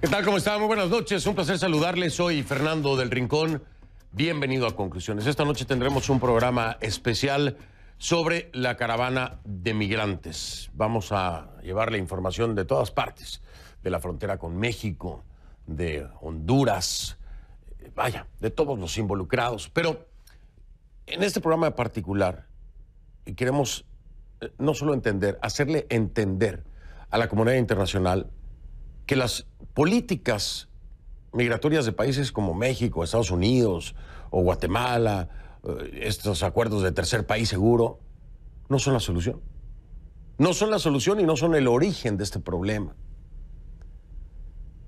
¿Qué tal? ¿Cómo están? Muy buenas noches. Un placer saludarles. Soy Fernando del Rincón. Bienvenido a Conclusiones. Esta noche tendremos un programa especial sobre la caravana de migrantes. Vamos a llevarle información de todas partes, de la frontera con México, de Honduras, de todos los involucrados. Pero en este programa en particular queremos no solo hacerle entender a la comunidad internacional que las políticas migratorias de países como México, Estados Unidos o Guatemala, estos acuerdos de tercer país seguro, no son la solución. No son la solución y no son el origen de este problema.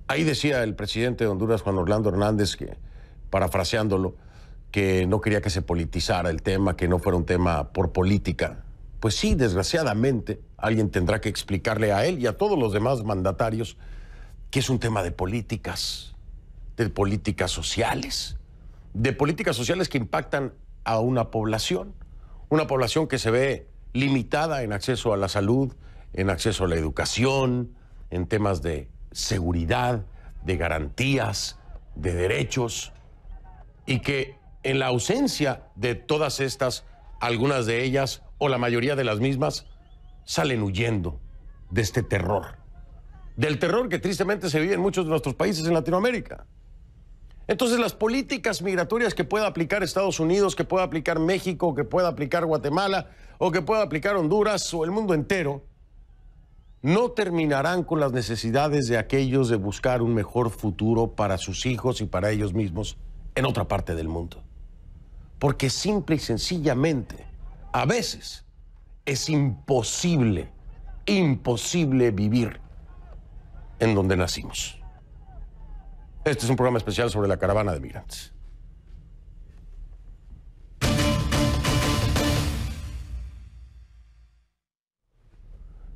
Ahí decía el presidente de Honduras, Juan Orlando Hernández, que, parafraseándolo, que no quería que se politizara el tema, que no fuera un tema por política. Pues sí, desgraciadamente, alguien tendrá que explicarle a él y a todos los demás mandatarios que es un tema de políticas sociales, que impactan a una población que se ve limitada en acceso a la salud, en acceso a la educación, en temas de seguridad, de garantías, de derechos, y que en la ausencia de todas estas, algunas de ellas o la mayoría de las mismas salen huyendo de este terror. Del terror que tristemente se vive en muchos de nuestros países en Latinoamérica. Entonces, las políticas migratorias que pueda aplicar Estados Unidos, que pueda aplicar México, que pueda aplicar Guatemala, o que pueda aplicar Honduras o el mundo entero, no terminarán con las necesidades de aquellos de buscar un mejor futuro para sus hijos y para ellos mismos en otra parte del mundo. Porque simple y sencillamente, a veces, es imposible vivir en donde nacimos. Este es un programa especial sobre la caravana de migrantes.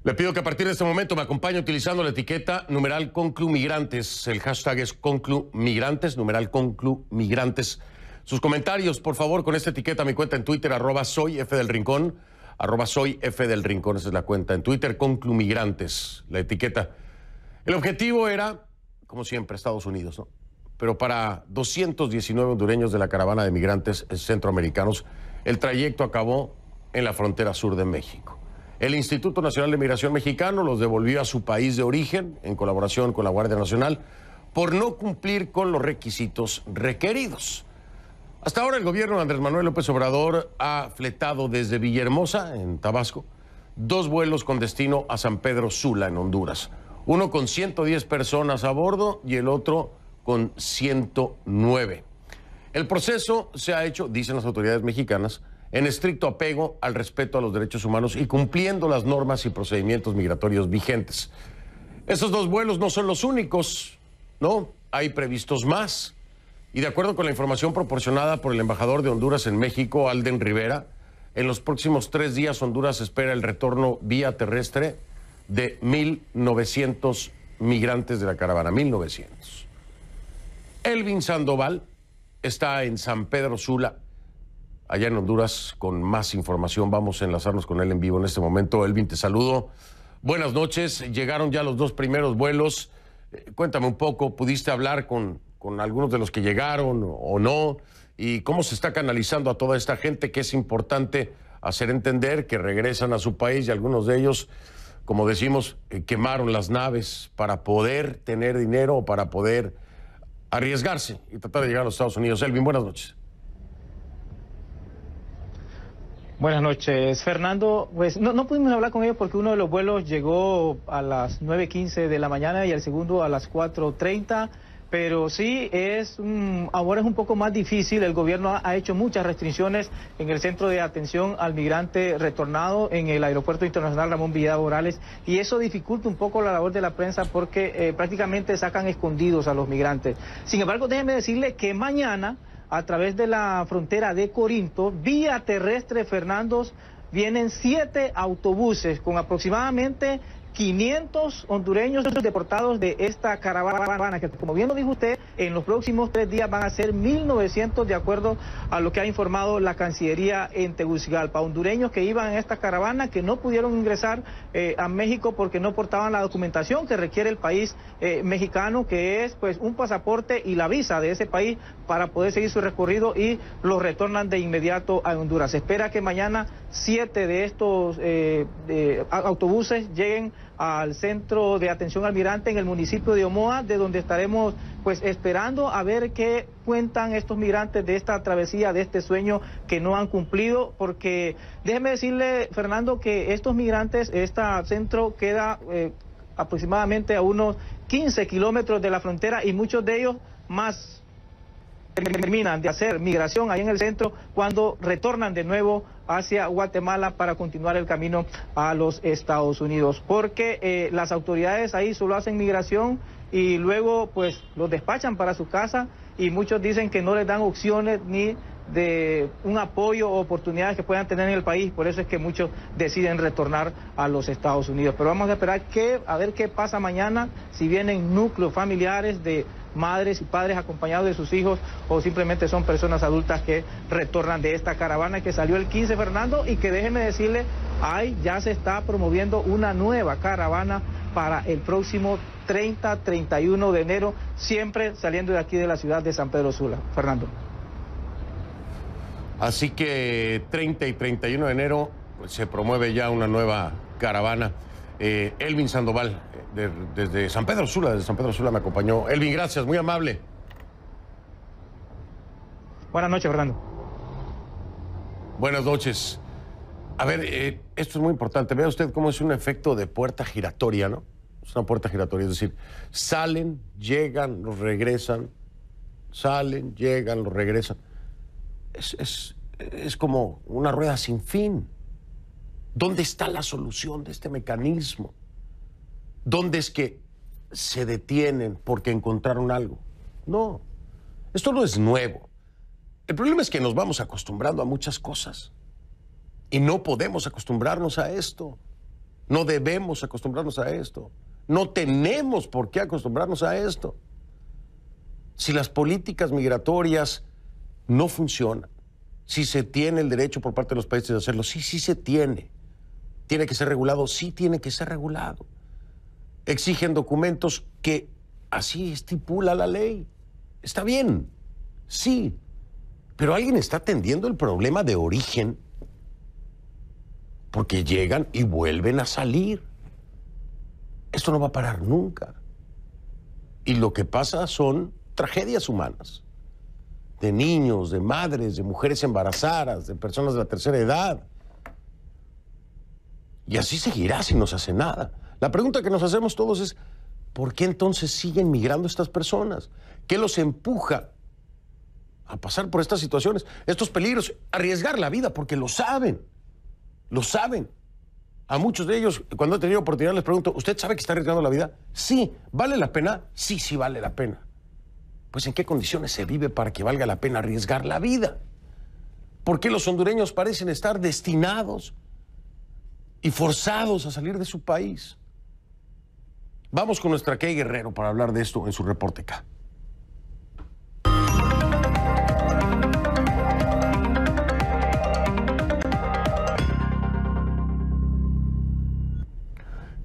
Le pido que a partir de este momento me acompañe utilizando la etiqueta #ConcluMigrantes. El hashtag es ConcluMigrantes, #ConcluMigrantes. Sus comentarios, por favor, con esta etiqueta, mi cuenta en Twitter, @soyfdelrincón, @soyfdelrincón, esa es la cuenta en Twitter, ConcluMigrantes, la etiqueta. El objetivo era, como siempre, Estados Unidos, ¿no? Pero para 219 hondureños de la caravana de migrantes centroamericanos, el trayecto acabó en la frontera sur de México. El Instituto Nacional de Migración Mexicano los devolvió a su país de origen, en colaboración con la Guardia Nacional, por no cumplir con los requisitos requeridos. Hasta ahora el gobierno de Andrés Manuel López Obrador ha fletado desde Villahermosa, en Tabasco, 2 vuelos con destino a San Pedro Sula, en Honduras. Uno con 110 personas a bordo y el otro con 109. El proceso se ha hecho, dicen las autoridades mexicanas, en estricto apego al respeto a los derechos humanos y cumpliendo las normas y procedimientos migratorios vigentes. Esos 2 vuelos no son los únicos, ¿no? Hay previstos más. Y de acuerdo con la información proporcionada por el embajador de Honduras en México, Alden Rivera, en los próximos 3 días Honduras espera el retorno vía terrestre de 1,900 migrantes de la caravana, 1,900. Elvin Sandoval está en San Pedro Sula, allá en Honduras, con más información. Vamos a enlazarnos con él en vivo en este momento. Elvin, te saludo. Buenas noches. Llegaron ya los 2 primeros vuelos. Cuéntame un poco, ¿pudiste hablar con algunos de los que llegaron o no? ¿Y cómo se está canalizando a toda esta gente, que es importante hacer entender que regresan a su país y algunos de ellos, como decimos, quemaron las naves para poder tener dinero o para poder arriesgarse y tratar de llegar a los Estados Unidos? Elvin, buenas noches. Buenas noches, Fernando. Pues no pudimos hablar con ellos porque uno de los vuelos llegó a las 9:15 de la mañana y el segundo a las 4:30. Pero sí, ahora es un poco más difícil. El gobierno ha hecho muchas restricciones en el centro de atención al migrante retornado en el Aeropuerto Internacional Ramón Villada Morales, y eso dificulta un poco la labor de la prensa porque prácticamente sacan escondidos a los migrantes. Sin embargo, déjeme decirle que mañana, a través de la frontera de Corinto, vía terrestre, Fernando, vienen 7 autobuses con aproximadamente 500 hondureños deportados de esta caravana, que como bien lo dijo usted, en los próximos 3 días van a ser 1.900 de acuerdo a lo que ha informado la Cancillería en Tegucigalpa. Hondureños que iban en esta caravana, que no pudieron ingresar a México porque no portaban la documentación que requiere el país mexicano, que es pues un pasaporte y la visa de ese país para poder seguir su recorrido, y los retornan de inmediato a Honduras. Se espera que mañana 7 de estos autobuses lleguen al centro de atención al migrante en el municipio de Omoa, de donde estaremos pues esperando a ver qué cuentan estos migrantes de esta travesía, de este sueño que no han cumplido, porque déjeme decirle, Fernando, que estos migrantes, este centro queda aproximadamente a unos 15 kilómetros de la frontera, y muchos de ellos más terminan de hacer migración ahí en el centro cuando retornan de nuevo hacia Guatemala para continuar el camino a los Estados Unidos, porque las autoridades ahí solo hacen migración y luego pues los despachan para su casa, y muchos dicen que no les dan opciones ni de un apoyo o oportunidades que puedan tener en el país. Por eso es que muchos deciden retornar a los Estados Unidos. Pero vamos a esperar a ver qué pasa mañana, si vienen núcleos familiares de madres y padres acompañados de sus hijos, o simplemente son personas adultas que retornan de esta caravana que salió el 15, Fernando, y que déjeme decirle, ya se está promoviendo una nueva caravana para el próximo 30-31 de enero, siempre saliendo de aquí de la ciudad de San Pedro Sula. Fernando. Así que 30 y 31 de enero pues, se promueve ya una nueva caravana. Elvin Sandoval, desde San Pedro Sula, me acompañó. Elvin, gracias, muy amable. Buenas noches, Fernando. Buenas noches. A ver, esto es muy importante. Vea usted cómo es un efecto de puerta giratoria, ¿no? Es una puerta giratoria, es decir, salen, llegan, los regresan, salen, llegan, los regresan. Es como una rueda sin fin. ¿Dónde está la solución de este mecanismo? ¿Dónde es que se detienen porque encontraron algo? No, esto no es nuevo. El problema es que nos vamos acostumbrando a muchas cosas y no podemos acostumbrarnos a esto. No debemos acostumbrarnos a esto. No tenemos por qué acostumbrarnos a esto. Si las políticas migratorias no funcionan, si se tiene el derecho por parte de los países de hacerlo, sí se tiene. ¿Tiene que ser regulado? Sí tiene que ser regulado. Exigen documentos que así estipula la ley. Está bien, sí, pero alguien está atendiendo el problema de origen, porque llegan y vuelven a salir. Esto no va a parar nunca. Y lo que pasa son tragedias humanas. De niños, de madres, de mujeres embarazadas, de personas de la tercera edad. Y así seguirá si no se hace nada. La pregunta que nos hacemos todos es, ¿por qué entonces siguen migrando estas personas? ¿Qué los empuja a pasar por estas situaciones, estos peligros, arriesgar la vida? Porque lo saben, lo saben. A muchos de ellos, cuando he tenido oportunidad, les pregunto, ¿usted sabe que está arriesgando la vida? Sí. ¿Vale la pena? Sí, sí vale la pena. Pues ¿en qué condiciones se vive para que valga la pena arriesgar la vida? ¿Por qué los hondureños parecen estar destinados y forzados a salir de su país? Vamos con nuestra Kay Guerrero para hablar de esto en su reporte acá.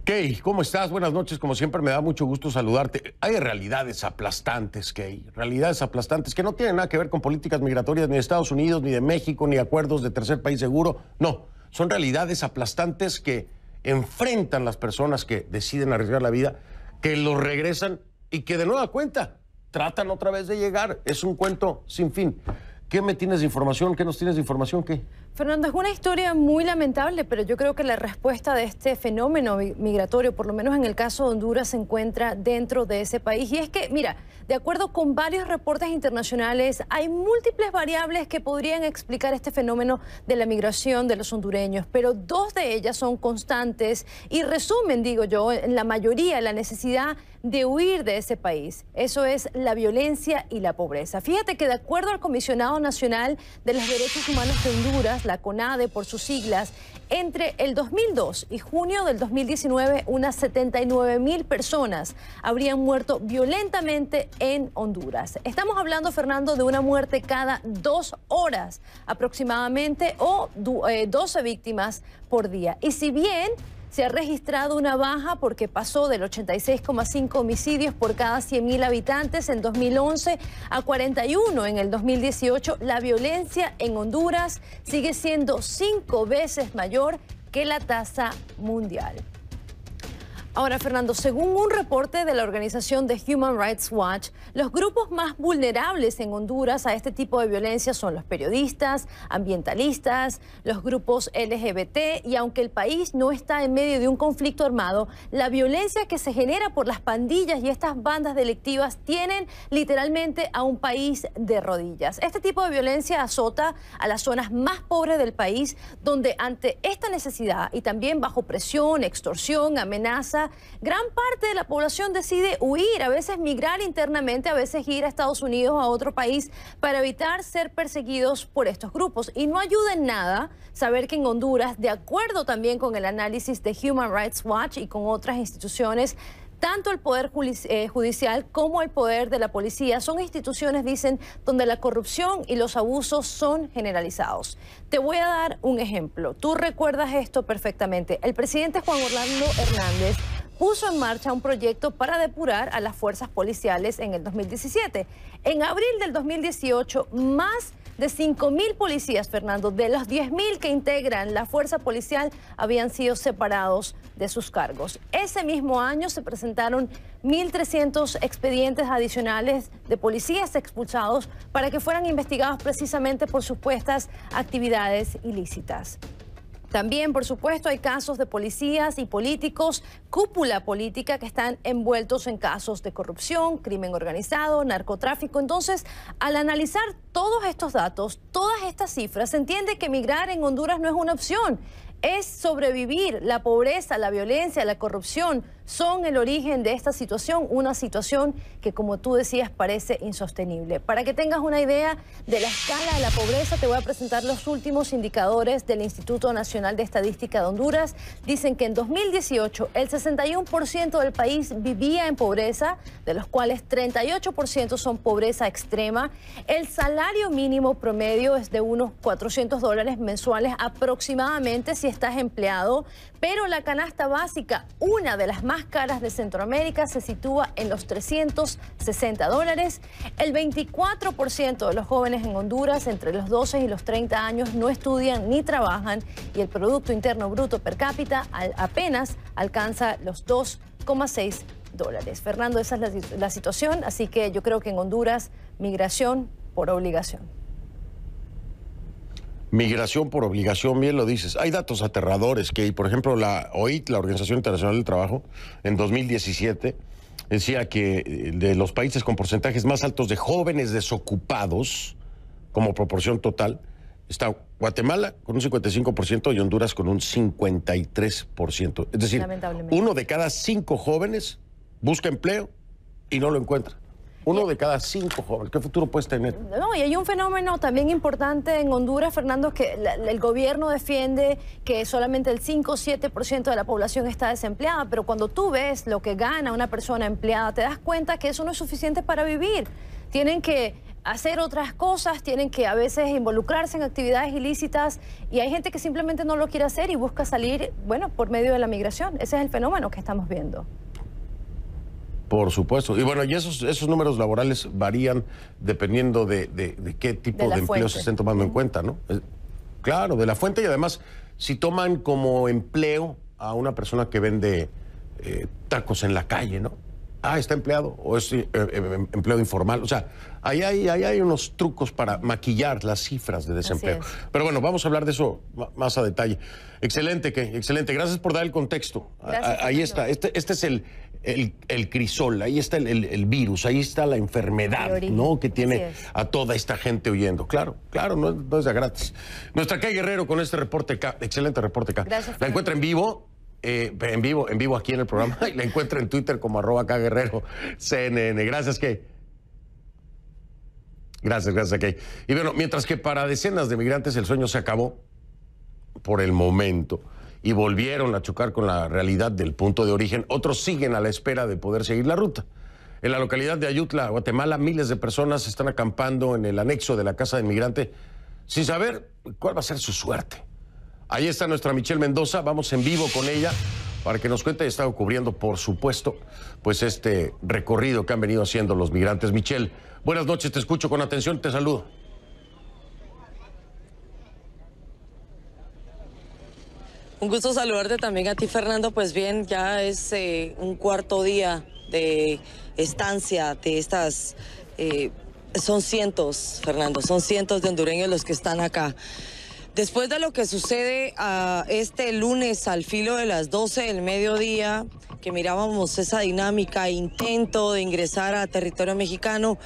Kay, ¿cómo estás? Buenas noches. Como siempre, me da mucho gusto saludarte. Hay realidades aplastantes, Kay. Realidades aplastantes que no tienen nada que ver con políticas migratorias ni de Estados Unidos, ni de México, ni acuerdos de tercer país seguro. No, son realidades aplastantes que enfrentan las personas que deciden arriesgar la vida, que los regresan y que de nueva cuenta tratan otra vez de llegar. Es un cuento sin fin. ¿Qué me tienes de información? ¿Qué nos tienes de información? ¿Qué? Fernando, es una historia muy lamentable, pero yo creo que la respuesta de este fenómeno migratorio, por lo menos en el caso de Honduras, se encuentra dentro de ese país. Y es que, mira, de acuerdo con varios reportes internacionales, hay múltiples variables que podrían explicar este fenómeno de la migración de los hondureños, pero dos de ellas son constantes y resumen, digo yo, en la mayoría la necesidad de huir de ese país. Eso es la violencia y la pobreza. Fíjate que de acuerdo al Comisionado Nacional de los Derechos Humanos de Honduras, la CONADE por sus siglas, entre el 2002 y junio del 2019, unas 79,000 personas habrían muerto violentamente en Honduras. Estamos hablando, Fernando, de una muerte cada 2 horas aproximadamente o 12 víctimas por día. Y si bien se ha registrado una baja porque pasó del 86,5 homicidios por cada 100,000 habitantes en 2011 a 41 en el 2018, la violencia en Honduras sigue siendo 5 veces mayor que la tasa mundial. Ahora, Fernando, según un reporte de la organización de Human Rights Watch, los grupos más vulnerables en Honduras a este tipo de violencia son los periodistas, ambientalistas, los grupos LGBT, y aunque el país no está en medio de un conflicto armado, la violencia que se genera por las pandillas y estas bandas delictivas tienen literalmente a un país de rodillas. Este tipo de violencia azota a las zonas más pobres del país, donde ante esta necesidad y también bajo presión, extorsión, amenaza, gran parte de la población decide huir, a veces migrar internamente, a veces ir a Estados Unidos o a otro país para evitar ser perseguidos por estos grupos. Y no ayuda en nada saber que en Honduras, de acuerdo también con el análisis de Human Rights Watch y con otras instituciones, tanto el Poder Judicial como el Poder de la Policía son instituciones, dicen, donde la corrupción y los abusos son generalizados. Te voy a dar un ejemplo. Tú recuerdas esto perfectamente. El presidente Juan Orlando Hernández puso en marcha un proyecto para depurar a las fuerzas policiales en el 2017. En abril del 2018, más de 5,000 policías, Fernando, de los 10,000 que integran la fuerza policial, habían sido separados de sus cargos. Ese mismo año se presentaron 1.300 expedientes adicionales de policías expulsados para que fueran investigados precisamente por supuestas actividades ilícitas. También, por supuesto, hay casos de policías y políticos, cúpula política, que están envueltos en casos de corrupción, crimen organizado, narcotráfico. Entonces, al analizar todos estos datos, todas estas cifras, se entiende que emigrar en Honduras no es una opción. Es sobrevivir. La pobreza, la violencia, la corrupción son el origen de esta situación, una situación que, como tú decías, parece insostenible. Para que tengas una idea de la escala de la pobreza, te voy a presentar los últimos indicadores del Instituto Nacional de Estadística de Honduras. Dicen que en 2018 el 61% del país vivía en pobreza, de los cuales 38% son pobreza extrema. El salario mínimo promedio es de unos $400 mensuales aproximadamente si estás empleado, pero la canasta básica, una de las más caras de Centroamérica, se sitúa en los $360. El 24% de los jóvenes en Honduras entre los 12 y los 30 años no estudian ni trabajan, y el Producto Interno Bruto per cápita apenas alcanza los $2,6. Fernando, esa es la situación, así que yo creo que en Honduras, migración por obligación. Migración por obligación, bien lo dices. Hay datos aterradores que, por ejemplo, la OIT, la Organización Internacional del Trabajo, en 2017 decía que de los países con porcentajes más altos de jóvenes desocupados, como proporción total, está Guatemala con un 55% y Honduras con un 53%. Es decir, 1 de cada 5 jóvenes busca empleo y no lo encuentra. 1 de cada 5 jóvenes. ¿Qué futuro puedes tener? No, y hay un fenómeno también importante en Honduras, Fernando, que el gobierno defiende que solamente el 5 o 7% de la población está desempleada, pero cuando tú ves lo que gana una persona empleada, te das cuenta que eso no es suficiente para vivir. Tienen que hacer otras cosas, tienen que a veces involucrarse en actividades ilícitas, y hay gente que simplemente no lo quiere hacer y busca salir, bueno, por medio de la migración. Ese es el fenómeno que estamos viendo. Por supuesto. Y bueno, y esos números laborales varían dependiendo de qué tipo de empleos se estén tomando en cuenta, ¿no? Claro, de la fuente, y además, si toman como empleo a una persona que vende tacos en la calle, ¿no? Ah, está empleado, o es empleo informal. O sea, ahí hay unos trucos para maquillar las cifras de desempleo. Pero bueno, vamos a hablar de eso más a detalle. Excelente, excelente. Gracias por dar el contexto. Gracias, ahí está. Este es el crisol, ahí está el virus, ahí está la enfermedad, ¿no? Que tiene a toda esta gente huyendo. Claro, no es de gratis. Nuestra Kay Guerrero con este reporte K, excelente reporte K. Gracias, la encuentra en vivo. En vivo aquí en el programa, y la encuentra en Twitter como @KGuerrero CNN. Gracias, Kay. Gracias, Kay. Y bueno, mientras que para decenas de migrantes el sueño se acabó, por el momento y volvieron a chocar con la realidad del punto de origen. Otros siguen a la espera de poder seguir la ruta. En la localidad de Ayutla, Guatemala, miles de personas están acampando en el anexo de la Casa del Migrante sin saber cuál va a ser su suerte. Ahí está nuestra Michelle Mendoza, vamos en vivo con ella para que nos cuente. Está cubriendo, por supuesto, pues este recorrido que han venido haciendo los migrantes. Michelle, buenas noches, te escucho con atención, te saludo. Un gusto saludarte también a ti, Fernando. Pues bien, ya es un cuarto día de estancia de estas... son cientos, Fernando, son cientos de hondureños los que están acá. Después de lo que sucede este lunes al filo de las 12 del mediodía, que mirábamos esa dinámica, intento de ingresar a territorio mexicano,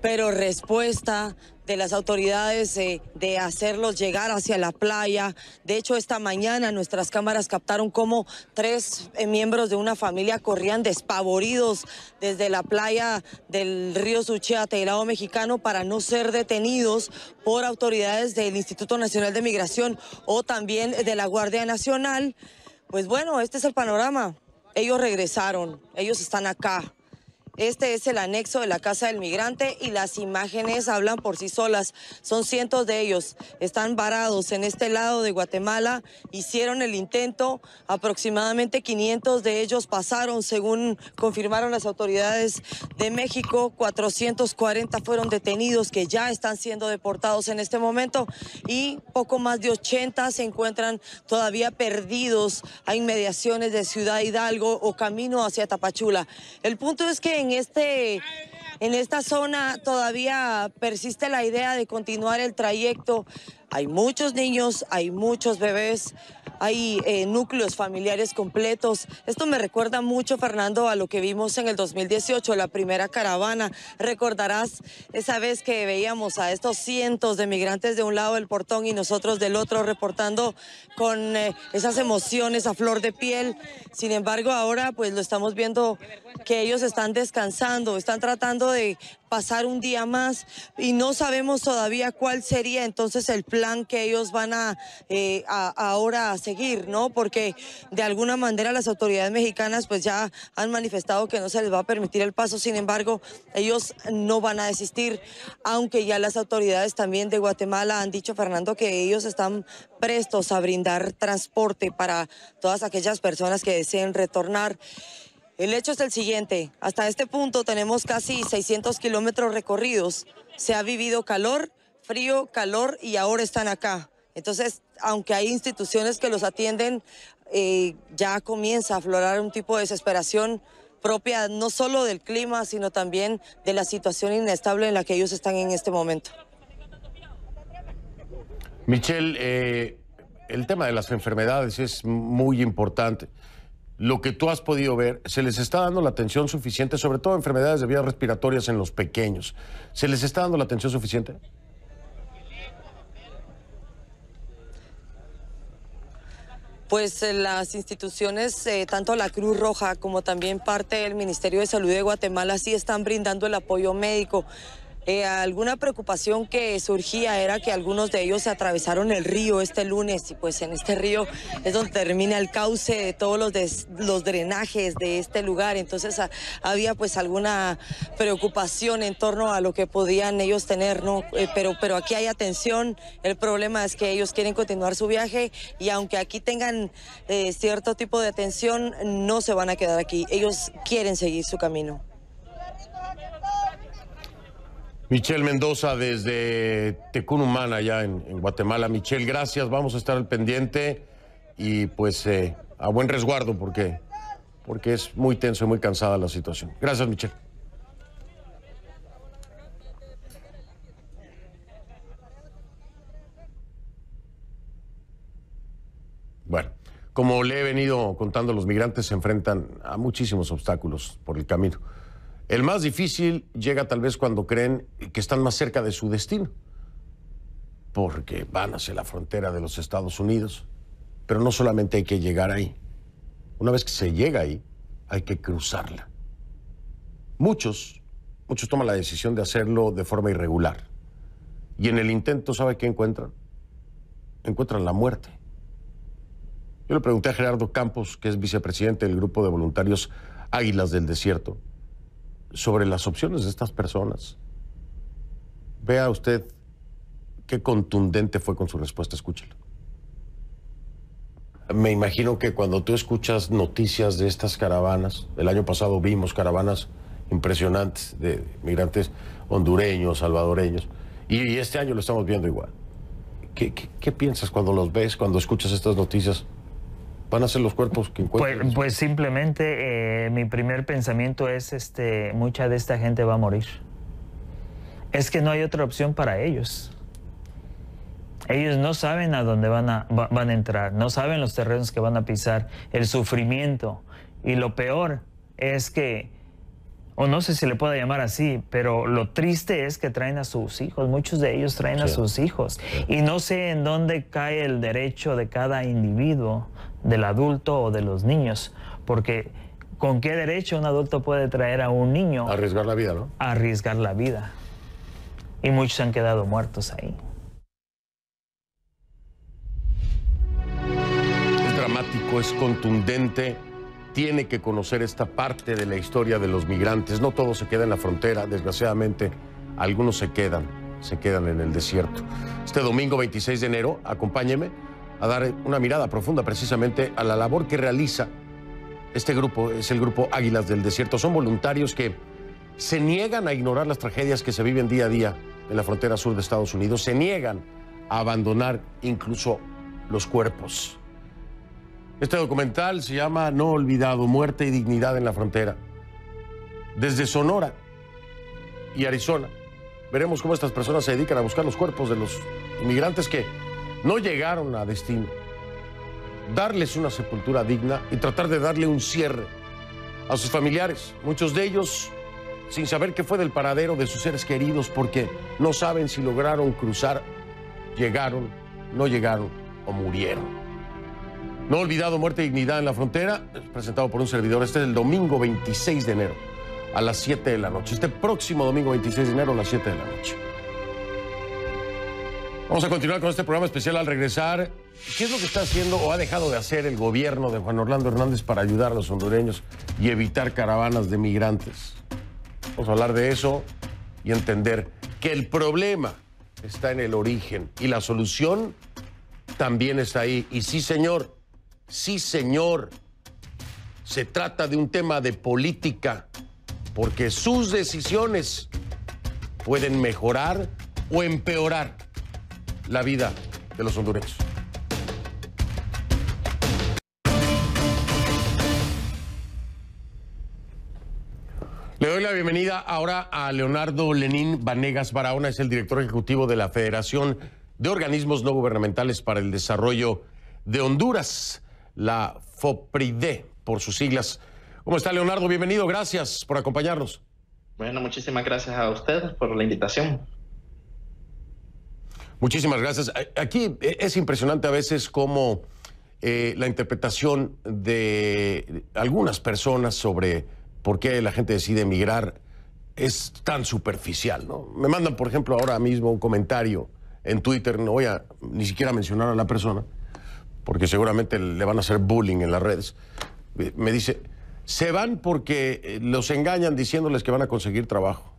pero respuesta de las autoridades de hacerlos llegar hacia la playa. De hecho, esta mañana nuestras cámaras captaron cómo 3 miembros de una familia corrían despavoridos desde la playa del río Suchiate, del lado mexicano, para no ser detenidos por autoridades del Instituto Nacional de Migración o también de la Guardia Nacional. Pues bueno, este es el panorama. Ellos regresaron, ellos están acá. Este es el anexo de la Casa del Migrante y las imágenes hablan por sí solas. Son cientos de ellos, están varados en este lado de Guatemala, hicieron el intento, aproximadamente 500 de ellos pasaron, según confirmaron las autoridades de México. 440 fueron detenidos, que ya están siendo deportados en este momento, y poco más de 80 se encuentran todavía perdidos a inmediaciones de Ciudad Hidalgo o camino hacia Tapachula. El punto es que en esta zona todavía persiste la idea de continuar el trayecto. Hay muchos niños, hay muchos bebés, hay núcleos familiares completos. Esto me recuerda mucho, Fernando, a lo que vimos en el 2018, la primera caravana. Recordarás esa vez que veíamos a estos cientos de migrantes de un lado del portón y nosotros del otro, reportando con esas emociones a flor de piel. Sin embargo, ahora pues lo estamos viendo que ellos están descansando, están tratando de pasar un día más y no sabemos todavía cuál sería entonces el plan que ellos van a ahora seguir, ¿no? Porque de alguna manera las autoridades mexicanas pues ya han manifestado que no se les va a permitir el paso. Sin embargo, ellos no van a desistir, aunque ya las autoridades también de Guatemala han dicho, Fernando, que ellos están prestos a brindar transporte para todas aquellas personas que deseen retornar. El hecho es el siguiente: hasta este punto tenemos casi 600 kilómetros recorridos. Se ha vivido calor, frío, calor y ahora están acá. Entonces, aunque hay instituciones que los atienden, ya comienza a aflorar un tipo de desesperación propia no solo del clima, sino también de la situación inestable en la que ellos están en este momento. Michelle, el tema de las enfermedades es muy importante. Lo que tú has podido ver, ¿se les está dando la atención suficiente, sobre todo enfermedades de vías respiratorias en los pequeños? ¿Se les está dando la atención suficiente? Pues las instituciones, tanto la Cruz Roja como también parte del Ministerio de Salud de Guatemala, sí están brindando el apoyo médico. Alguna preocupación que surgía era que algunos de ellos se atravesaron el río este lunes, y pues en este río es donde termina el cauce de todos los drenajes de este lugar. Entonces había pues alguna preocupación en torno a lo que podían ellos tener, ¿no? Pero aquí hay atención. El problema es que ellos quieren continuar su viaje, y aunque aquí tengan cierto tipo de atención, no se van a quedar aquí. Ellos quieren seguir su camino. Michelle Mendoza desde Tecunumán, allá en Guatemala. Michelle, gracias, vamos a estar al pendiente y pues a buen resguardo porque es muy tenso y muy cansada la situación. Gracias, Michelle. Bueno, como le he venido contando, los migrantes se enfrentan a muchísimos obstáculos por el camino. El más difícil llega tal vez cuando creen que están más cerca de su destino, porque van hacia la frontera de los Estados Unidos. Pero no solamente hay que llegar ahí. Una vez que se llega ahí, hay que cruzarla. Muchos toman la decisión de hacerlo de forma irregular. Y en el intento, ¿sabe qué encuentran? Encuentran la muerte. Yo le pregunté a Gerardo Campos, que es vicepresidente del Grupo de Voluntarios Águilas del Desierto, sobre las opciones de estas personas. Vea usted qué contundente fue con su respuesta, escúchelo. Me imagino que cuando tú escuchas noticias de estas caravanas, el año pasado vimos caravanas impresionantes de migrantes hondureños, salvadoreños, y este año lo estamos viendo igual. ¿Qué piensas cuando los ves, cuando escuchas estas noticias? ¿Van a ser los cuerpos que encuentran? Pues simplemente mi primer pensamiento es mucha de esta gente va a morir. Es que no hay otra opción para ellos. Ellos no saben a dónde van a entrar, no saben los terrenos que van a pisar, el sufrimiento. Y lo peor es que, o no sé si le pueda llamar así, pero lo triste es que traen a sus hijos, muchos de ellos traen a sus hijos. Y no sé en dónde cae el derecho de cada individuo, del adulto o de los niños, porque ¿con qué derecho un adulto puede traer a un niño? A arriesgar la vida, ¿no? A arriesgar la vida. Y muchos han quedado muertos ahí. Es dramático, es contundente. Tiene que conocer esta parte de la historia de los migrantes. No todo se queda en la frontera, desgraciadamente. Algunos se quedan en el desierto. Este domingo 26 de enero, acompáñeme a dar una mirada profunda precisamente a la labor que realiza este grupo. Es el grupo Águilas del Desierto. Son voluntarios que se niegan a ignorar las tragedias que se viven día a día en la frontera sur de Estados Unidos. Se niegan a abandonar incluso los cuerpos. Este documental se llama No Olvidado, Muerte y Dignidad en la Frontera. Desde Sonora y Arizona, veremos cómo estas personas se dedican a buscar los cuerpos de los inmigrantes que no llegaron a destino. Darles una sepultura digna y tratar de darle un cierre a sus familiares. Muchos de ellos sin saber qué fue del paradero de sus seres queridos porque no saben si lograron cruzar, llegaron, no llegaron o murieron. No Olvidado, Muerte y Dignidad en la Frontera, presentado por un servidor. Este es el domingo 26 de enero a las 7 de la noche. Este próximo domingo 26 de enero a las 7 de la noche. Vamos a continuar con este programa especial al regresar. ¿Qué es lo que está haciendo o ha dejado de hacer el gobierno de Juan Orlando Hernández para ayudar a los hondureños y evitar caravanas de migrantes? Vamos a hablar de eso y entender que el problema está en el origen y la solución también está ahí. Y sí, señor, se trata de un tema de política, porque sus decisiones pueden mejorar o empeorar la vida de los hondureños. Le doy la bienvenida ahora a Leonardo Lenín Vanegas Barahona, es el director ejecutivo de la Federación de Organismos No Gubernamentales para el Desarrollo de Honduras, la FOPRIDE, por sus siglas. ¿Cómo está, Leonardo? Bienvenido, gracias por acompañarnos. Bueno, muchísimas gracias a usted por la invitación. Muchísimas gracias. Aquí es impresionante a veces cómo la interpretación de algunas personas sobre por qué la gente decide emigrar es tan superficial, ¿no? Me mandan, por ejemplo, ahora mismo un comentario en Twitter, no voy a ni siquiera mencionar a la persona, porque seguramente le van a hacer bullying en las redes. Me dice, se van porque los engañan diciéndoles que van a conseguir trabajo.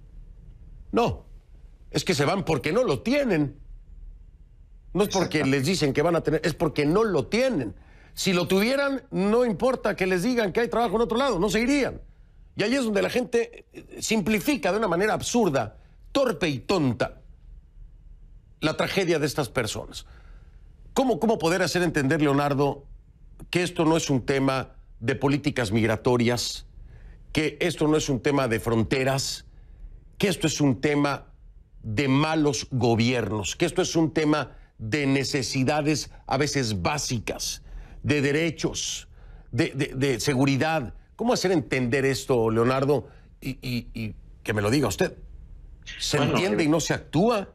No, es que se van porque no lo tienen. No es porque les dicen que van a tener, es porque no lo tienen. Si lo tuvieran, no importa que les digan que hay trabajo en otro lado, no se irían. Y ahí es donde la gente simplifica de una manera absurda, torpe y tonta la tragedia de estas personas. ¿Cómo poder hacer entender, Leonardo, que esto no es un tema de políticas migratorias, que esto no es un tema de fronteras, que esto es un tema de malos gobiernos, que esto es un tema de necesidades a veces básicas, de derechos, de seguridad? ¿Cómo hacer entender esto, Leonardo? Y que me lo diga usted. ¿Se entiende y no se actúa?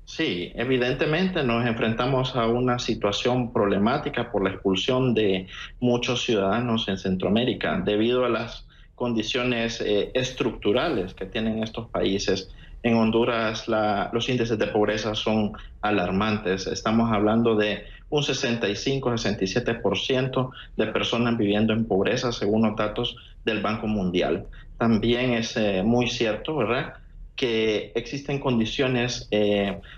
Sí, evidentemente nos enfrentamos a una situación problemática por la expulsión de muchos ciudadanos en Centroamérica debido a las condiciones estructurales que tienen estos países En Honduras los índices de pobreza son alarmantes. Estamos hablando de un 65-67% de personas viviendo en pobreza, según los datos del Banco Mundial. También es muy cierto, ¿verdad?, que existen condiciones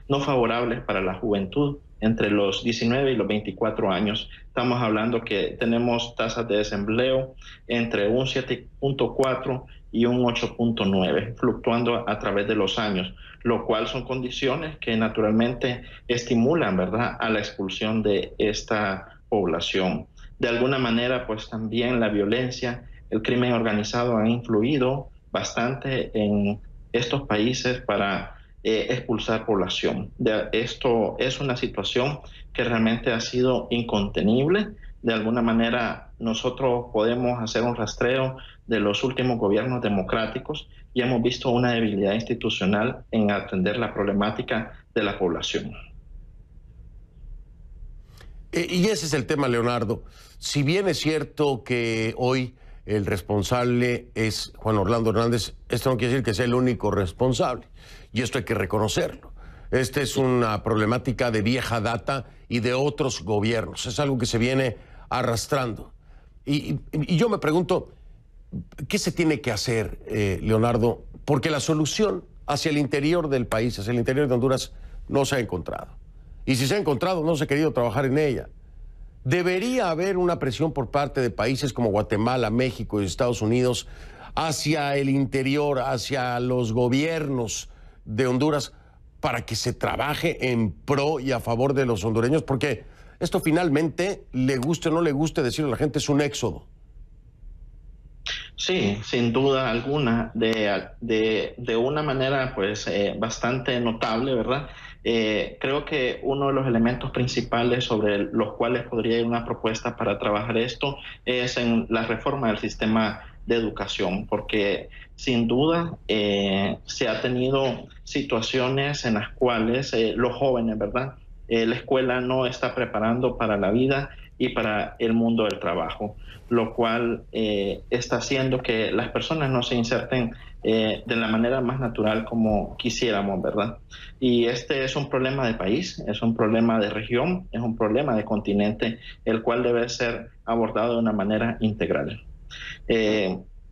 no favorables para la juventud entre los 19 y los 24 años. Estamos hablando que tenemos tasas de desempleo entre un 7.4 y un 8.9, fluctuando a través de los años, lo cual son condiciones que naturalmente estimulan, ¿verdad?, a la expulsión de esta población. De alguna manera, pues también la violencia, el crimen organizado han influido bastante en estos países para expulsar población. Esto es una situación que realmente ha sido incontenible. De alguna manera nosotros podemos hacer un rastreo de los últimos gobiernos democráticos y hemos visto una debilidad institucional en atender la problemática de la población. Y ese es el tema, Leonardo. Si bien es cierto que hoy el responsable es Juan Orlando Hernández, esto no quiere decir que sea el único responsable, y esto hay que reconocerlo. Esta es una problemática de vieja data y de otros gobiernos, es algo que se viene arrastrando. Y yo me pregunto, ¿qué se tiene que hacer, Leonardo? Porque la solución hacia el interior del país, hacia el interior de Honduras, no se ha encontrado. Y si se ha encontrado, no se ha querido trabajar en ella. Debería haber una presión por parte de países como Guatemala, México y Estados Unidos hacia el interior, hacia los gobiernos de Honduras, para que se trabaje en pro y a favor de los hondureños, porque esto finalmente, le guste o no le guste decirle a la gente, es un éxodo. Sí, sin duda alguna, de una manera pues bastante notable, ¿verdad? Creo que uno de los elementos principales sobre los cuales podría ir una propuesta para trabajar esto es en la reforma del sistema de educación, porque sin duda se ha tenido situaciones en las cuales los jóvenes, ¿verdad? La escuela no está preparando para la vida y para el mundo del trabajo, lo cual está haciendo que las personas no se inserten de la manera más natural como quisiéramos, ¿verdad? Y este es un problema de país, es un problema de región, es un problema de continente, el cual debe ser abordado de una manera integral.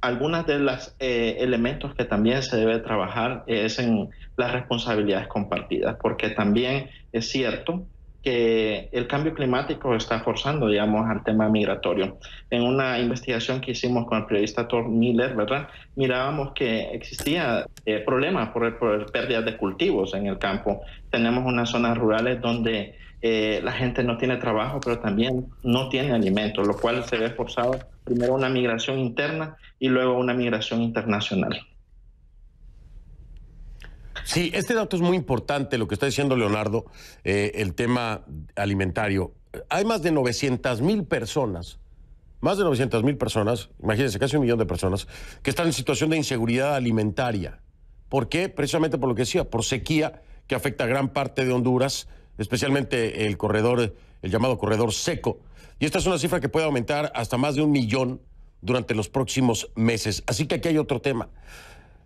Algunas de los elementos que también se debe trabajar es en las responsabilidades compartidas, porque también es cierto que el cambio climático está forzando, digamos, al tema migratorio. En una investigación que hicimos con el periodista Thor Miller, ¿verdad?, mirábamos que existía problemas por pérdidas de cultivos en el campo. Tenemos unas zonas rurales donde la gente no tiene trabajo, pero también no tiene alimentos, lo cual se ve forzado primero una migración interna y luego una migración internacional. Sí, este dato es muy importante, lo que está diciendo Leonardo, el tema alimentario. Hay más de 900,000 personas, imagínense, casi 1 millón de personas, que están en situación de inseguridad alimentaria. ¿Por qué? Precisamente por lo que decía, por sequía que afecta a gran parte de Honduras, especialmente el corredor, el llamado corredor seco. Y esta es una cifra que puede aumentar hasta más de 1 millón durante los próximos meses. Así que aquí hay otro tema.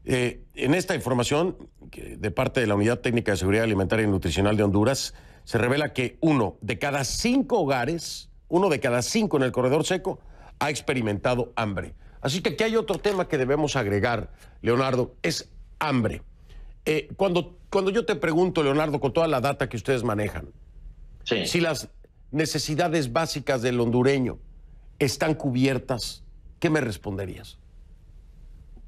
En esta información de parte de la Unidad Técnica de Seguridad Alimentaria y Nutricional de Honduras, se revela que 1 de cada 5 hogares, 1 de cada 5 en el corredor seco, ha experimentado hambre. Así que aquí hay otro tema que debemos agregar, Leonardo, es hambre. Cuando yo te pregunto, Leonardo, con toda la data que ustedes manejan, sí, si las necesidades básicas del hondureño están cubiertas, ¿qué me responderías?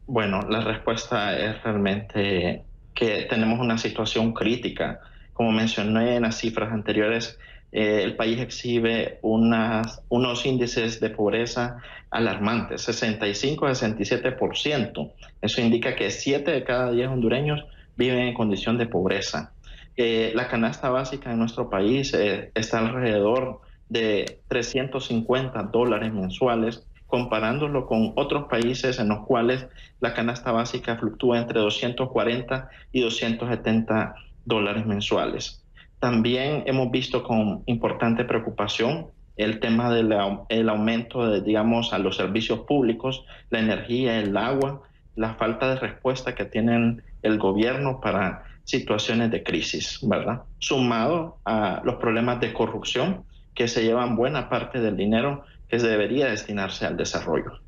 Bueno, la respuesta es realmente que tenemos una situación crítica. Como mencioné en las cifras anteriores, el país exhibe unos índices de pobreza alarmantes, 65-67%. Eso indica que 7 de cada 10 hondureños viven en condición de pobreza. La canasta básica en nuestro país está alrededor de $350 mensuales, comparándolo con otros países en los cuales la canasta básica fluctúa entre $240 y $270 mensuales. También hemos visto con importante preocupación el tema del aumento de, digamos, a los servicios públicos, la energía, el agua, la falta de respuesta que tienen el gobierno para situaciones de crisis, ¿verdad? Sumado a los problemas de corrupción que se llevan buena parte del dinero que debería destinarse al desarrollo.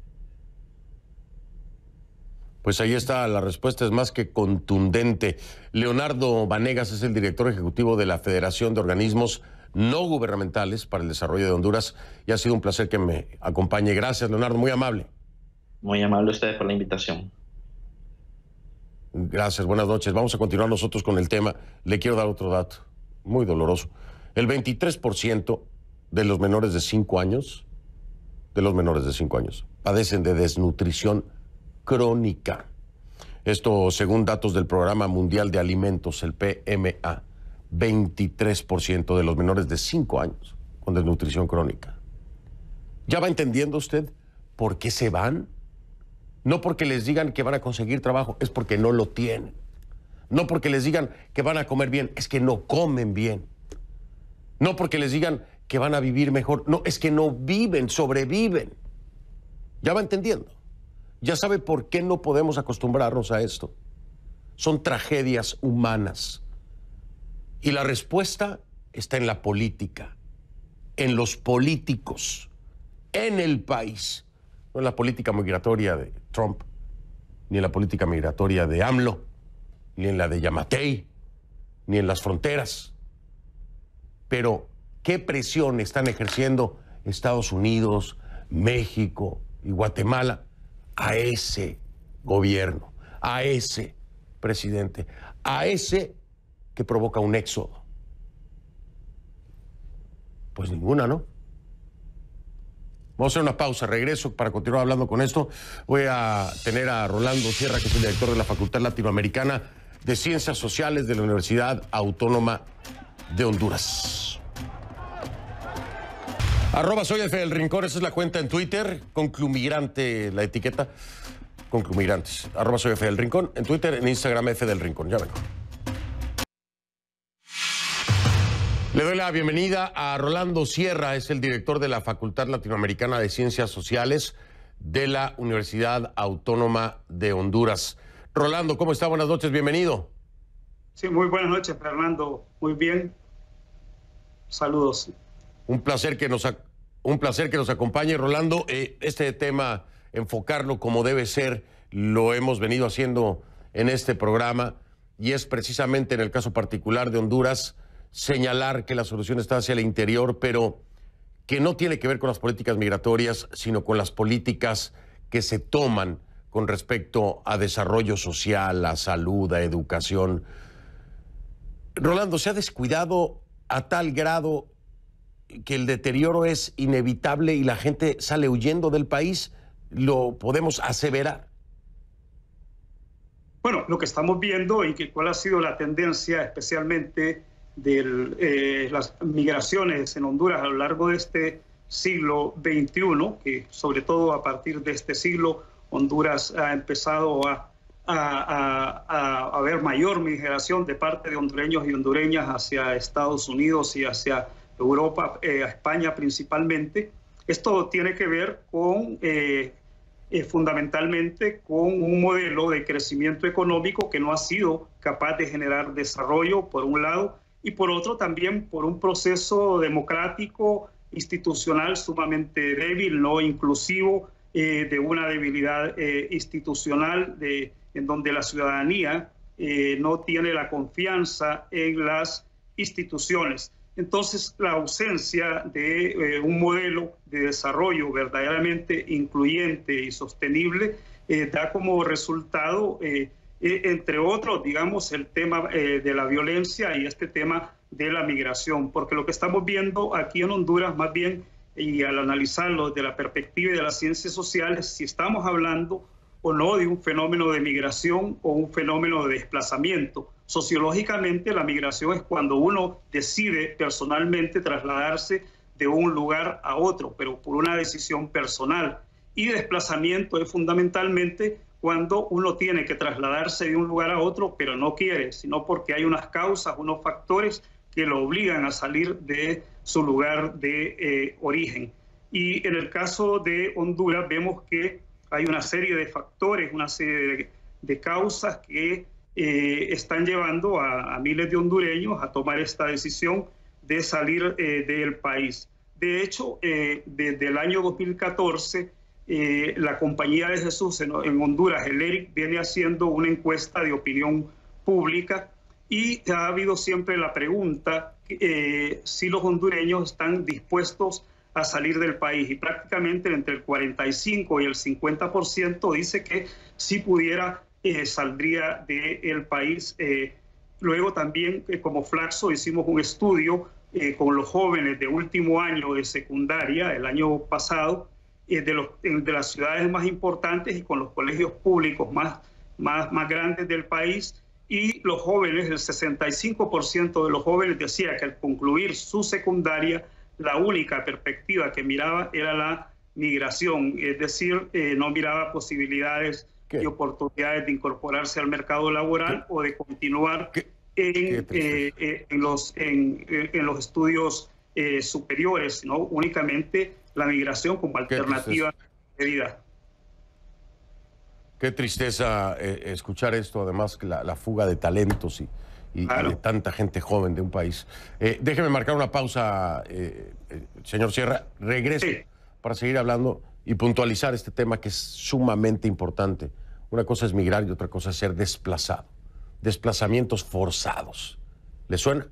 Pues ahí está, la respuesta es más que contundente. Leonardo Vanegas es el director ejecutivo de la Federación de Organismos No Gubernamentales para el Desarrollo de Honduras y ha sido un placer que me acompañe. Gracias, Leonardo, muy amable. Muy amable ustedes por la invitación. Gracias, buenas noches. Vamos a continuar nosotros con el tema. Le quiero dar otro dato, muy doloroso. El 23% de los menores de 5 años, padecen de desnutrición crónica. Esto según datos del Programa Mundial de Alimentos, el PMA. 23% de los menores de 5 años con desnutrición crónica. ¿Ya va entendiendo usted por qué se van? No porque les digan que van a conseguir trabajo, es porque no lo tienen. No porque les digan que van a comer bien, es que no comen bien. No porque les digan que van a vivir mejor, no, es que no viven, sobreviven. ¿Ya va entendiendo? Ya sabe por qué no podemos acostumbrarnos a esto. Son tragedias humanas. Y la respuesta está en la política, en los políticos, en el país. No en la política migratoria de Trump, ni en la política migratoria de AMLO, ni en la de Yamatei, ni en las fronteras. Pero, ¿qué presión están ejerciendo Estados Unidos, México y Guatemala a ese gobierno, a ese presidente, a ese que provoca un éxodo? Pues ninguna, ¿no? Vamos a hacer una pausa, regreso para continuar hablando con esto. Voy a tener a Rolando Sierra, que es el director de la Facultad Latinoamericana de Ciencias Sociales de la Universidad Autónoma de Honduras. @soy F del Rincón, esa es la cuenta en Twitter, Conclumigrante, la etiqueta, Conclumigrantes. @soy F del Rincón, en Twitter, en Instagram, F del Rincón. Ya vengo. Le doy la bienvenida a Rolando Sierra, es el director de la Facultad Latinoamericana de Ciencias Sociales de la Universidad Autónoma de Honduras. Rolando, ¿cómo está? Buenas noches, bienvenido. Sí, muy buenas noches, Fernando. Muy bien. Saludos. Un placer que nos acompañe, Rolando. Este tema, enfocarlo como debe ser, lo hemos venido haciendo en este programa y es precisamente en el caso particular de Honduras señalar que la solución está hacia el interior, pero que no tiene que ver con las políticas migratorias, sino con las políticas que se toman con respecto a desarrollo social, a salud, a educación. Rolando, ¿se ha descuidado a tal grado que el deterioro es inevitable y la gente sale huyendo del país? ¿Lo podemos aseverar? Bueno, lo que estamos viendo y cuál ha sido la tendencia especialmente de las migraciones en Honduras a lo largo de este siglo XXI, que sobre todo a partir de este siglo Honduras ha empezado a haber mayor migración de parte de hondureños y hondureñas hacia Estados Unidos y hacia Europa, a España principalmente. Esto tiene que ver con fundamentalmente con un modelo de crecimiento económico que no ha sido capaz de generar desarrollo, por un lado, y por otro también por un proceso democrático, institucional sumamente débil, no inclusivo, de una debilidad institucional en donde la ciudadanía no tiene la confianza en las instituciones. Entonces, la ausencia de un modelo de desarrollo verdaderamente incluyente y sostenible da como resultado, entre otros, digamos, el tema de la violencia y este tema de la migración. Porque lo que estamos viendo aquí en Honduras, más bien, y al analizarlo desde la perspectiva de las ciencias sociales, si estamos hablando o no de un fenómeno de migración o un fenómeno de desplazamiento. Sociológicamente, la migración es cuando uno decide personalmente trasladarse de un lugar a otro, pero por una decisión personal. Y desplazamiento es fundamentalmente cuando uno tiene que trasladarse de un lugar a otro, pero no quiere, sino porque hay unas causas, unos factores que lo obligan a salir de su lugar de origen. Y en el caso de Honduras vemos que hay una serie de factores, una serie de causas que están llevando a miles de hondureños a tomar esta decisión de salir del país. De hecho, desde el año 2014, la Compañía de Jesús en Honduras, el ERIC, viene haciendo una encuesta de opinión pública y ha habido siempre la pregunta si los hondureños están dispuestos a salir del país, y prácticamente entre el 45 y el 50% dice que si pudiera saldría del país. Luego también como Flaxo hicimos un estudio con los jóvenes de último año de secundaria el año pasado, de las ciudades más importantes y con los colegios públicos más grandes del país, y los jóvenes, el 65% de los jóvenes decía que al concluir su secundaria la única perspectiva que miraba era la migración, es decir, no miraba posibilidades y oportunidades de incorporarse al mercado laboral o de continuar en los estudios superiores, ¿no? Únicamente la migración como alternativa de vida. Qué tristeza escuchar esto, además la fuga de talentos y de tanta gente joven de un país. Déjeme marcar una pausa, señor Sierra. Regreso para seguir hablando y puntualizar este tema que es sumamente importante. Una cosa es migrar y otra cosa es ser desplazado. Desplazamientos forzados. ¿Le suena?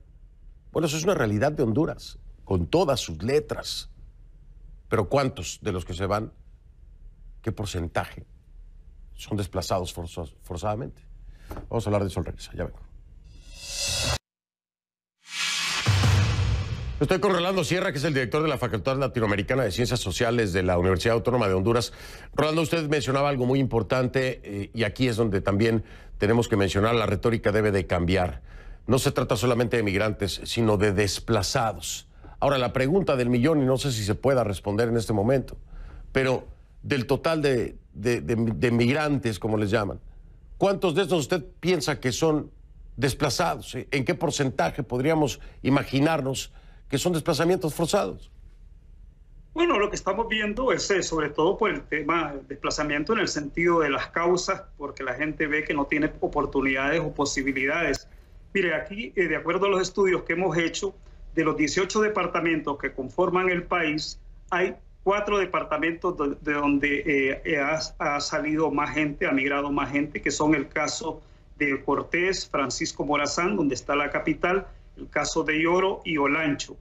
Bueno, eso es una realidad de Honduras, con todas sus letras. Pero ¿cuántos de los que se van, qué porcentaje son desplazados forzadamente? Vamos a hablar de eso al regresar. Ya vengo. Estoy con Rolando Sierra, que es el director de la Facultad Latinoamericana de Ciencias Sociales de la Universidad Autónoma de Honduras. Rolando, usted mencionaba algo muy importante y aquí es donde también tenemos que mencionar, la retórica debe de cambiar. No se trata solamente de migrantes, sino de desplazados. Ahora, la pregunta del millón, y no sé si se pueda responder en este momento, pero del total de migrantes, como les llaman, ¿cuántos de estos usted piensa que son desplazados? ¿En qué porcentaje podríamos imaginarnos que son desplazamientos forzados? Bueno, lo que estamos viendo es sobre todo por el tema del desplazamiento en el sentido de las causas, porque la gente ve que no tiene oportunidades o posibilidades. Mire, aquí, de acuerdo a los estudios que hemos hecho, de los 18 departamentos que conforman el país, hay 4 departamentos de donde ha salido más gente, ha migrado más gente, que son el caso de Cortés, Francisco Morazán, donde está la capital, el caso de Yoro y Olancho.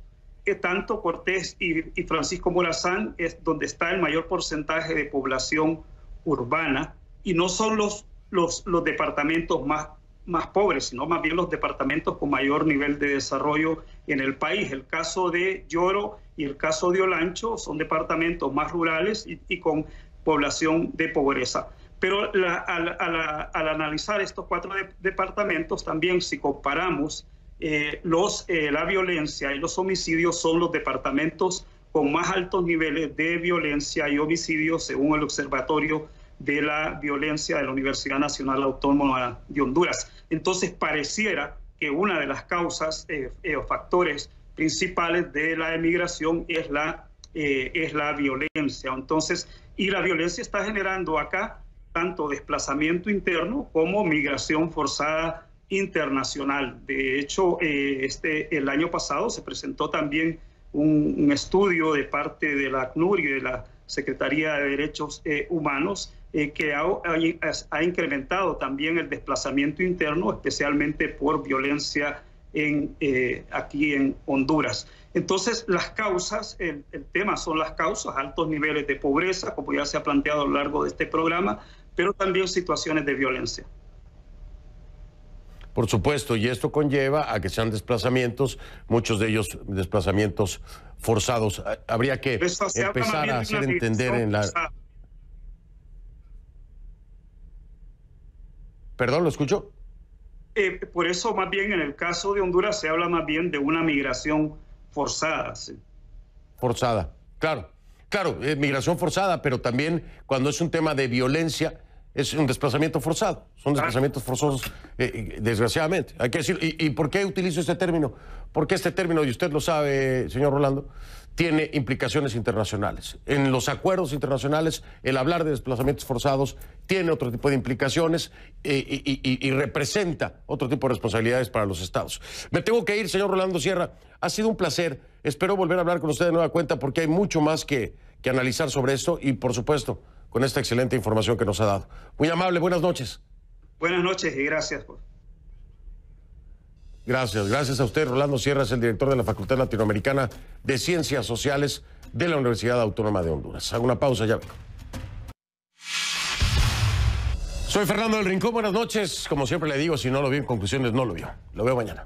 Tanto Cortés y Francisco Morazán es donde está el mayor porcentaje de población urbana, y no son los departamentos más pobres, sino más bien los departamentos con mayor nivel de desarrollo en el país. El caso de Yoro y el caso de Olancho son departamentos más rurales y con población de pobreza. Pero al analizar estos 4 departamentos, también si comparamos la violencia y los homicidios, son los departamentos con más altos niveles de violencia y homicidios según el Observatorio de la Violencia de la Universidad Nacional Autónoma de Honduras. Entonces pareciera que una de las causas o factores principales de la emigración es la violencia. Entonces, y la violencia está generando acá tanto desplazamiento interno como migración forzada internacional. De hecho, el año pasado se presentó también un estudio de parte de la ACNUR y de la Secretaría de Derechos Humanos que ha incrementado también el desplazamiento interno, especialmente por violencia aquí en Honduras. Entonces, las causas, el tema son las causas, altos niveles de pobreza, como ya se ha planteado a lo largo de este programa, pero también situaciones de violencia. Por supuesto, y esto conlleva a que sean desplazamientos, muchos de ellos desplazamientos forzados. Habría que empezar a hacer entender en la... ¿Perdón, lo escucho? Por eso, más bien, en el caso de Honduras se habla más bien de una migración forzada. ¿Sí? Forzada, claro. Claro, migración forzada, pero también cuando es un tema de violencia, es un desplazamiento forzado. Son desplazamientos forzosos, desgraciadamente. Hay que decir, ¿y por qué utilizo este término? Porque este término, y usted lo sabe, señor Rolando, tiene implicaciones internacionales. En los acuerdos internacionales, el hablar de desplazamientos forzados tiene otro tipo de implicaciones y representa otro tipo de responsabilidades para los estados. Me tengo que ir, señor Rolando Sierra. Ha sido un placer. Espero volver a hablar con usted de nueva cuenta porque hay mucho más que analizar sobre esto y, por supuesto, con esta excelente información que nos ha dado. Muy amable, buenas noches. Buenas noches y gracias. Gracias a usted. Rolando Sierra es el director de la Facultad Latinoamericana de Ciencias Sociales de la Universidad Autónoma de Honduras. Hago una pausa, ya vengo. Soy Fernando del Rincón, buenas noches. Como siempre le digo, si no lo vio en conclusiones, no lo vio. Lo veo mañana.